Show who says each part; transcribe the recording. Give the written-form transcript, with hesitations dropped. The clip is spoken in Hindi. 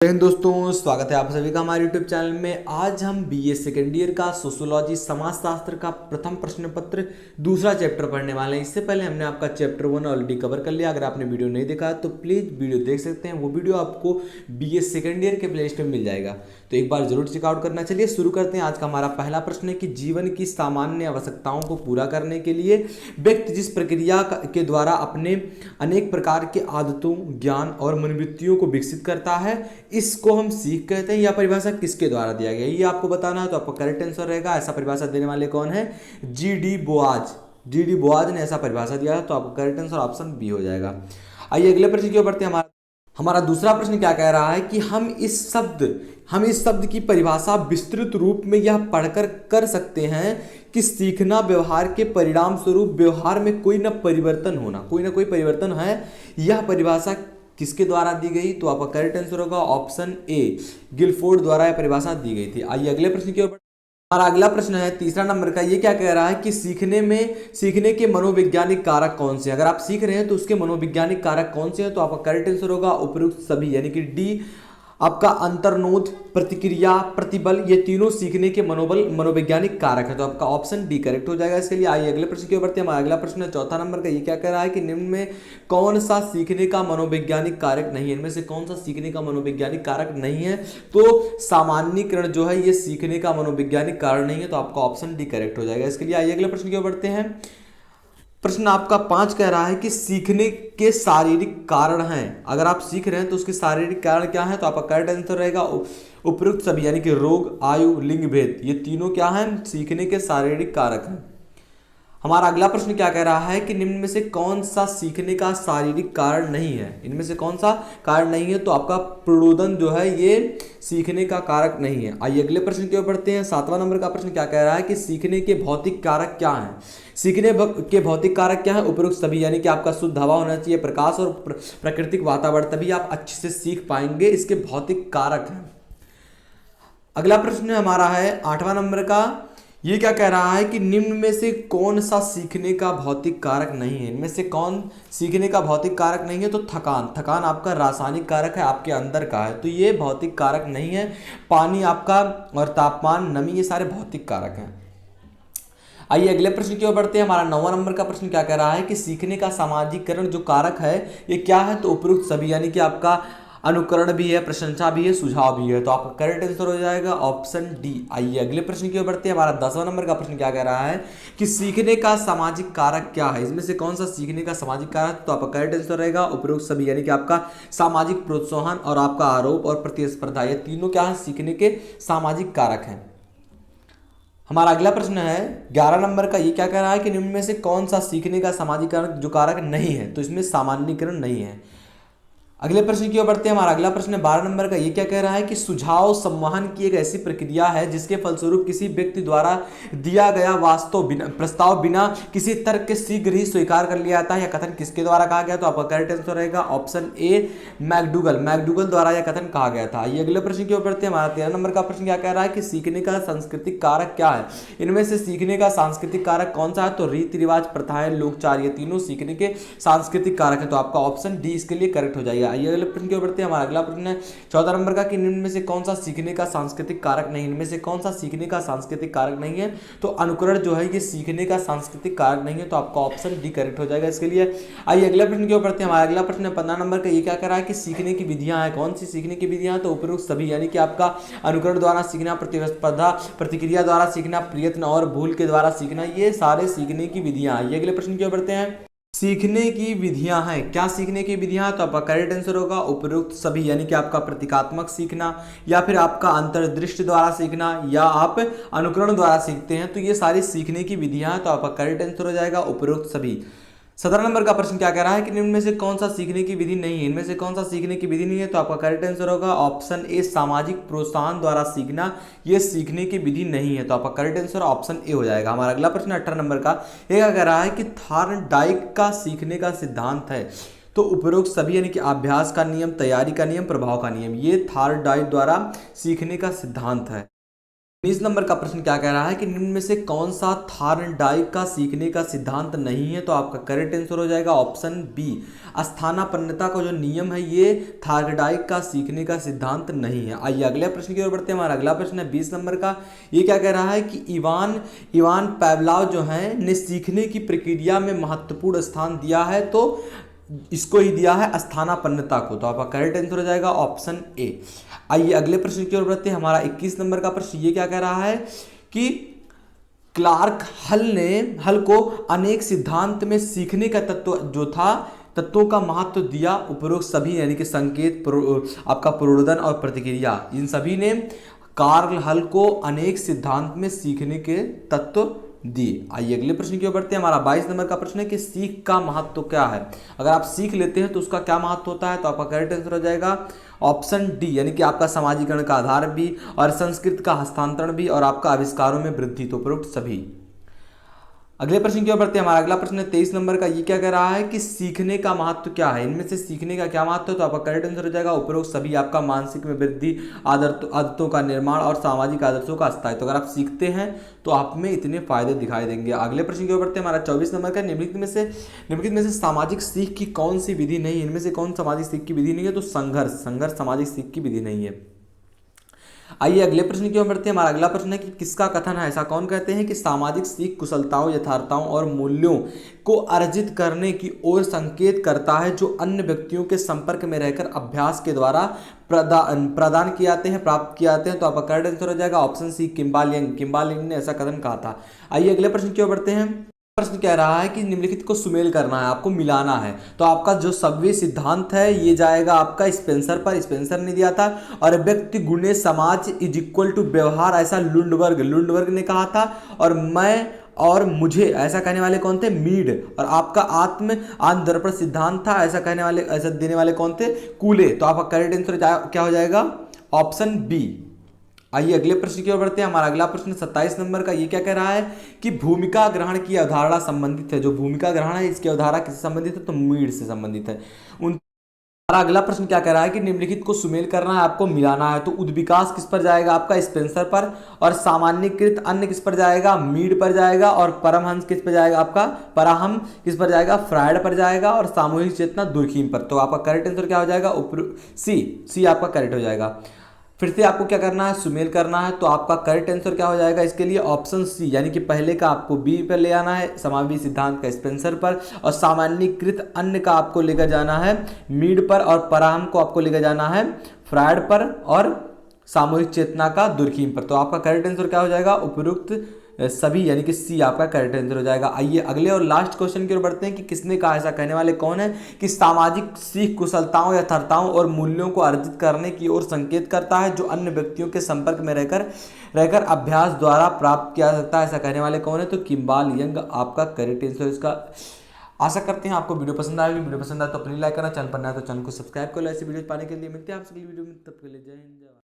Speaker 1: जय हिंद दोस्तों, स्वागत है आप सभी का हमारे YouTube चैनल में। आज हम बीए सेकेंड ईयर का सोशियोलॉजी समाजशास्त्र का प्रथम प्रश्न पत्र दूसरा चैप्टर पढ़ने वाले हैं। इससे पहले हमने आपका चैप्टर 1 ऑलरेडी कवर कर लिया। अगर आपने वीडियो नहीं देखा तो प्लीज़ वीडियो देख सकते हैं। वो वीडियो आपको बीए सेकेंड ईयर के प्लेलिस्ट में मिल जाएगा, तो एक बार जरूर चेकआउट करना। चलिए शुरू करते हैं। आज का हमारा पहला प्रश्न है कि जीवन की सामान्य आवश्यकताओं को पूरा करने के लिए व्यक्ति जिस प्रक्रिया के द्वारा अपने अनेक प्रकार के आदतों, ज्ञान और मनोवृत्तियों को विकसित करता है, इसको हम सीख कहते हैं। यह परिभाषा किसके द्वारा दिया गया है ये आपको बताना है, तो आपका करेक्ट आंसर रहेगा। ऐसा परिभाषा देने वाले कौन है? जी.डी. बोआज। जी.डी. बोआज ने ऐसा परिभाषा दिया है, तो आपका करेक्ट आंसर ऑप्शन बी हो जाएगा। आइए अगले प्रश्न की ओर बढ़ते हैं। हमारा दूसरा प्रश्न क्या कह रहा है कि हम इस शब्द की परिभाषा विस्तृत रूप में यह पढ़कर कर सकते हैं कि सीखना व्यवहार के परिणाम स्वरूप व्यवहार में कोई ना कोई परिवर्तन है। यह परिभाषा किसके द्वारा दी गई? तो आपका करेक्ट आंसर होगा ऑप्शन ए, गिलफोर्ड द्वारा यह परिभाषा दी गई थी। आइए अगले प्रश्न की ओर। हमारा अगला प्रश्न है तीसरा नंबर का। ये क्या कह रहा है कि सीखने के मनोवैज्ञानिक कारक कौन से हैं? अगर आप सीख रहे हैं तो उसके मनोवैज्ञानिक कारक कौन से हैं? तो आपका करेक्ट आंसर होगा उपयुक्त सभी, यानी कि डी। आपका अंतर्नोद, प्रतिक्रिया, प्रतिबल, ये तीनों सीखने के मनोवैज्ञानिक कारक है, तो आपका ऑप्शन डी करेक्ट हो जाएगा इसके लिए। आइए अगले प्रश्न की ओर बढ़ते हैं। हमारा अगला प्रश्न है चौथा नंबर का। ये क्या कह रहा है कि निम्न में कौन सा सीखने का मनोवैज्ञानिक कारक नहीं है? इनमें से कौन सा सीखने का मनोवैज्ञानिक कारक नहीं है? तो सामान्यीकरण जो है ये सीखने का मनोवैज्ञानिक कारण नहीं है, तो आपका ऑप्शन डी करेक्ट हो जाएगा इसके लिए। आइए अगले प्रश्न की ओर बढ़ते हैं। प्रश्न आपका 5 कह रहा है कि सीखने के शारीरिक कारण हैं। अगर आप सीख रहे हैं तो उसके शारीरिक कारण क्या है? तो आपका करेक्ट आंसर रहेगा उपयुक्त सभी, यानी कि रोग, आयु, लिंग भेद, ये तीनों क्या हैं? सीखने के शारीरिक कारक हैं। हमारा अगला प्रश्न क्या कह रहा है कि निम्न में से कौन सा सीखने का शारीरिक कारण नहीं है? इनमें से कौन सा कारण नहीं है? तो आपका प्रणोदन जो है ये सीखने का कारक नहीं है। आइए अगले प्रश्न की ओर बढ़ते हैं। 7वां नंबर का प्रश्न क्या कह रहा है कि सीखने के भौतिक कारक क्या हैं? सीखने के भौतिक कारक क्या है? उपयुक्त सभी, यानी कि आपका शुद्ध हवा होना चाहिए, प्रकाश और प्राकृतिक वातावरण, तभी आप अच्छे से सीख पाएंगे। इसके भौतिक कारक हैं। अगला प्रश्न हमारा है 8वां नंबर का। ये क्या कह रहा है कि निम्न में से कौन सा सीखने का भौतिक कारक नहीं है? इनमें से कौन सीखने का भौतिक कारक नहीं है? तो थकान आपका रासायनिक कारक है, आपके अंदर का है, तो ये भौतिक कारक नहीं है। पानी आपका और तापमान, नमी, ये सारे भौतिक कारक हैं। आइए अगले प्रश्न की ओर बढ़ते हैं। हमारा 9वां नंबर का प्रश्न क्या कह रहा है कि सीखने का सामाजिकरण जो कारक है ये क्या है? तो उपयुक्त सभी, यानी कि आपका अनुकरण भी है, प्रशंसा भी है, सुझाव भी है, तो आपका करेक्ट आंसर हो जाएगा ऑप्शन डी। आइए अगले प्रश्न की ओर बढ़ते हैं। हमारा 10वां नंबर का प्रश्न क्या कह रहा है कि सीखने का सामाजिक कारक क्या है? इसमें से कौन सा सीखने का सामाजिक कारक? तो आपका करेक्ट आंसर रहेगा उपयुक्त सभी, यानी कि आपका सामाजिक प्रोत्साहन और आपका आरोप और प्रतिस्पर्धा, ये तीनों क्या है? सीखने के सामाजिक कारक हैं। हमारा अगला प्रश्न है 11 नंबर का। ये क्या कह रहा है कि निम्न में से कौन सा सीखने का सामाजिकरण जो कारक नहीं है? तो इसमें सामान्यीकरण नहीं है। अगले प्रश्न की ओर बढ़ते हैं। हमारा अगला प्रश्न है 12 नंबर का। ये क्या कह रहा है कि सुझाव संवहन की एक ऐसी प्रक्रिया है जिसके फलस्वरूप किसी व्यक्ति द्वारा दिया गया प्रस्ताव बिना किसी तर्क के शीघ्र ही स्वीकार कर लिया जाता है। यह कथन किसके द्वारा कहा गया? तो आपका करेक्ट आंसर रहेगा ऑप्शन ए, मैकडूगल द्वारा यह कथन कहा गया था। ये अगले प्रश्न की ओर बढ़ते हैं। हमारा 13 नंबर का प्रश्न क्या कह रहा है कि सीखने का सांस्कृतिक कारक क्या है? इनमें से सीखने का सांस्कृतिक कारक कौन सा है? तो रीति रिवाज, प्रथाएं, लोकचार, ये तीनों सीखने के सांस्कृतिक कारक है, तो आपका ऑप्शन डी इसके लिए करेक्ट हो जाएगा। आइए अगले प्रश्न की ओर बढ़ते हैं। हमारा अगला प्रश्न है 14 नंबर का कि निम्न में से कौन सा सीखने का सांस्कृतिक कारक नहीं? इनमें से कौन सा सीखने का सांस्कृतिक कारक नहीं है? तो अनुकरण जो है ये सीखने का सांस्कृतिक कारक नहीं है, तो आपका ऑप्शन डी करेक्ट हो जाएगा इसके लिए। आइए अगले प्रश्न की ओर बढ़ते हैं। हमारा अगला प्रश्न है 15 नंबर का। ये क्या कह रहा है कि सीखने की विधियां हैं। कौन सी सीखने की विधियां? तो उपयुक्त सभी, यानी कि आपका अनुकरण द्वारा सीखना, प्रतिस्पर्धा, प्रतिक्रिया द्वारा सीखना, प्रयत्न और भूल के द्वारा सीखना, ये सारे सीखने की विधियां हैं। ये अगले प्रश्न की ओर बढ़ते हैं। सीखने की विधियां हैं, क्या सीखने की विधियां? तो आपका करेक्ट आंसर होगा उपयुक्त सभी, यानी कि आपका प्रतीकात्मक सीखना, या फिर आपका अंतर्दृष्टि द्वारा सीखना, या आप अनुकरण द्वारा सीखते हैं, तो ये सारी सीखने की विधियां हैं, तो आपका करेक्ट आंसर हो जाएगा उपयुक्त सभी। 17 नंबर का प्रश्न क्या कह रहा है कि निम्न में से कौन सा सीखने की विधि नहीं है? इनमें से कौन सा सीखने की विधि नहीं है? तो आपका करेक्ट आंसर होगा ऑप्शन ए, सामाजिक प्रोत्साहन द्वारा सीखना, ये सीखने की विधि नहीं है, तो आपका करेक्ट आंसर ऑप्शन ए हो जाएगा। हमारा अगला प्रश्न 18 नंबर का। ये क्या कह रहा है कि थॉर्नडाइक का सीखने का सिद्धांत है? तो उपरोक्त सभी, यानी कि अभ्यास का नियम, तैयारी का नियम, प्रभाव का नियम, ये थॉर्नडाइक द्वारा सीखने का सिद्धांत है। 19 नंबर का प्रश्न क्या कह रहा है कि निम्न में से कौन सा थार्नडाइक का सीखने का सिद्धांत नहीं है? तो आपका करेक्ट आंसर हो जाएगा ऑप्शन बी, स्थानापन्नता का जो नियम है ये थार्नडाइक का सीखने का सिद्धांत नहीं है। आइए अगले प्रश्न की ओर बढ़ते हैं। हमारा अगला प्रश्न है 20 नंबर का। ये क्या कह रहा है कि इवान पावलोव जो है ने सीखने की प्रक्रिया में महत्वपूर्ण स्थान दिया है, तो इसको ही दिया है स्थानापन्नता को। तो आपका करेक्ट आंसर हो जाएगा ऑप्शन ए। आइए अगले प्रश्न की ओर बढ़ते हैं। हमारा 21 नंबर का प्रश्न ये क्या कह रहा है कि क्लार्क हल को अनेक सिद्धांत में सीखने का तत्व जो था तत्वों का महत्व दिया। उपरोक्त सभी यानी कि संकेत, आपका प्रोड़दन और प्रतिक्रिया, इन सभी ने कार्ल हल को अनेक सिद्धांत में सीखने के तत्व दिए। आइए अगले प्रश्न की ओर बढ़ते हैं। हमारा 22 नंबर का प्रश्न है कि सीख का महत्व क्या है? अगर आप सीख लेते हैं तो उसका क्या महत्व होता है? तो आपका करेक्ट आंसर हो जाएगा ऑप्शन डी, यानी कि आपका सामाजिकरण का आधार भी और संस्कृत का हस्तांतरण भी और आपका आविष्कारों में वृद्धि, तो उपरोक्त सभी। अगले प्रश्न की ओर बढ़ते हैं। हमारा अगला प्रश्न है 23 नंबर का। ये क्या कह रहा है कि सीखने का महत्व क्या है? इनमें से सीखने का क्या महत्व है? तो आपका करेक्ट आंसर हो जाएगा उपरोक्त सभी। आपका मानसिक में वृद्धि, आदतों का निर्माण और सामाजिक आदर्शों का स्थायित्व। अगर आप सीखते हैं तो आप में इतने फायदे दिखाई देंगे। अगले प्रश्न की ओर बढ़ते हैं। हमारा 24 नंबर का। निम्नलिखित में से सामाजिक सीख की कौन सी विधि नहीं है? इनमें से कौन सामाजिक सीख की विधि नहीं है? तो संघर्ष सामाजिक सीख की विधि नहीं है। आइए अगले प्रश्न की ओर बढ़ते हैं। हमारा अगला प्रश्न है कि किसका कथन है? ऐसा कौन कहते हैं कि सामाजिक सीख कुशलताओं, यथार्थताओं और मूल्यों को अर्जित करने की ओर संकेत करता है, जो अन्य व्यक्तियों के संपर्क में रहकर अभ्यास के द्वारा प्रदान किए जाते हैं, प्राप्त किए जाते हैं। तो आपका करेक्ट आंसर हो जाएगा ऑप्शन सी, किम्बालियंग ने ऐसा कथन कहा था। आइए अगले प्रश्न की ओर बढ़ते हैं। प्रश्न कह रहा है कि निम्नलिखित को सुमेल करना है, आपको मिलाना है। तो आपका जो सव्य सिद्धांत है ये जाएगा आपका स्पेंसर पर, स्पेंसर ने दिया था। और व्यक्ति गुणे समाज इज इक्वल टू व्यवहार, ऐसा लुंडबर्ग ने कहा था। और मैं और मुझे ऐसा कहने वाले कौन थे? मीड। और आपका आत्मदर्पण सिद्धांत था, ऐसा देने वाले कौन थे? कूले। तो आपका करेक्ट आंसर क्या हो जाएगा? Option B. आइए अगले प्रश्न की ओर बढ़ते हैं। हमारा अगला प्रश्न 27 नंबर का। ये क्या कह रहा है कि भूमिका ग्रहण की अवधारणा संबंधित है। जो भूमिका ग्रहण है इसकी अवधारणा किससे संबंधित है? तो मीड से संबंधित है। हमारा अगला प्रश्न क्या कह रहा है कि निम्नलिखित को सुमेल करना है, आपको मिलाना है। तो उद्विकास किस पर जाएगा? आपका स्पेंसर पर। और सामान्यीकृत अन्य किस पर जाएगा? मीड पर जाएगा। और परमहंस किस पर जाएगा? आपका पराहम किस पर जाएगा? फ्रायड पर जाएगा। और सामूहिक चेतना दुर्खीम पर। तो आपका करेक्ट आंसर क्या हो जाएगा? सी आपका करेक्ट हो जाएगा। फिर से आपको क्या करना है? सुमेल करना है। तो आपका करेक्ट आंसर क्या हो जाएगा इसके लिए? ऑप्शन सी, यानी कि पहले का आपको बी पर ले आना है, समावेशी सिद्धांत का स्पेंसर पर। और सामान्यीकृत अन्य का आपको लेकर जाना है मीड पर। और पराहम को आपको लेकर जाना है फ्रायड पर। और सामूहिक चेतना का दुर्खीम पर। तो आपका करेक्ट आंसर क्या हो जाएगा? उपयुक्त सभी, यानी कि सी आपका करेक्ट आंसर हो जाएगा। आइए अगले और लास्ट क्वेश्चन की ओर बढ़ते हैं कि किसने कहा, ऐसा कहने वाले कौन है कि सामाजिक सीख कुशलताओं, यथार्थताओं और मूल्यों को अर्जित करने की ओर संकेत करता है, जो अन्य व्यक्तियों के संपर्क में रहकर अभ्यास द्वारा प्राप्त किया जा सकता है। ऐसा कहने वाले कौन है? तो किम्बालियंग आपका करेक्ट आंसर इसका। आशा करते हैं आपको वीडियो पसंद आएगी। वीडियो पसंद आए तो अपनी लाइक करना, चैनल पर नया तो चैनल को सब्सक्राइब कर लो। ऐसी वीडियो पाने के लिए मिलते हैं आपसे अगली वीडियो में। तब तक के लिए जय हिंद, जय भारत।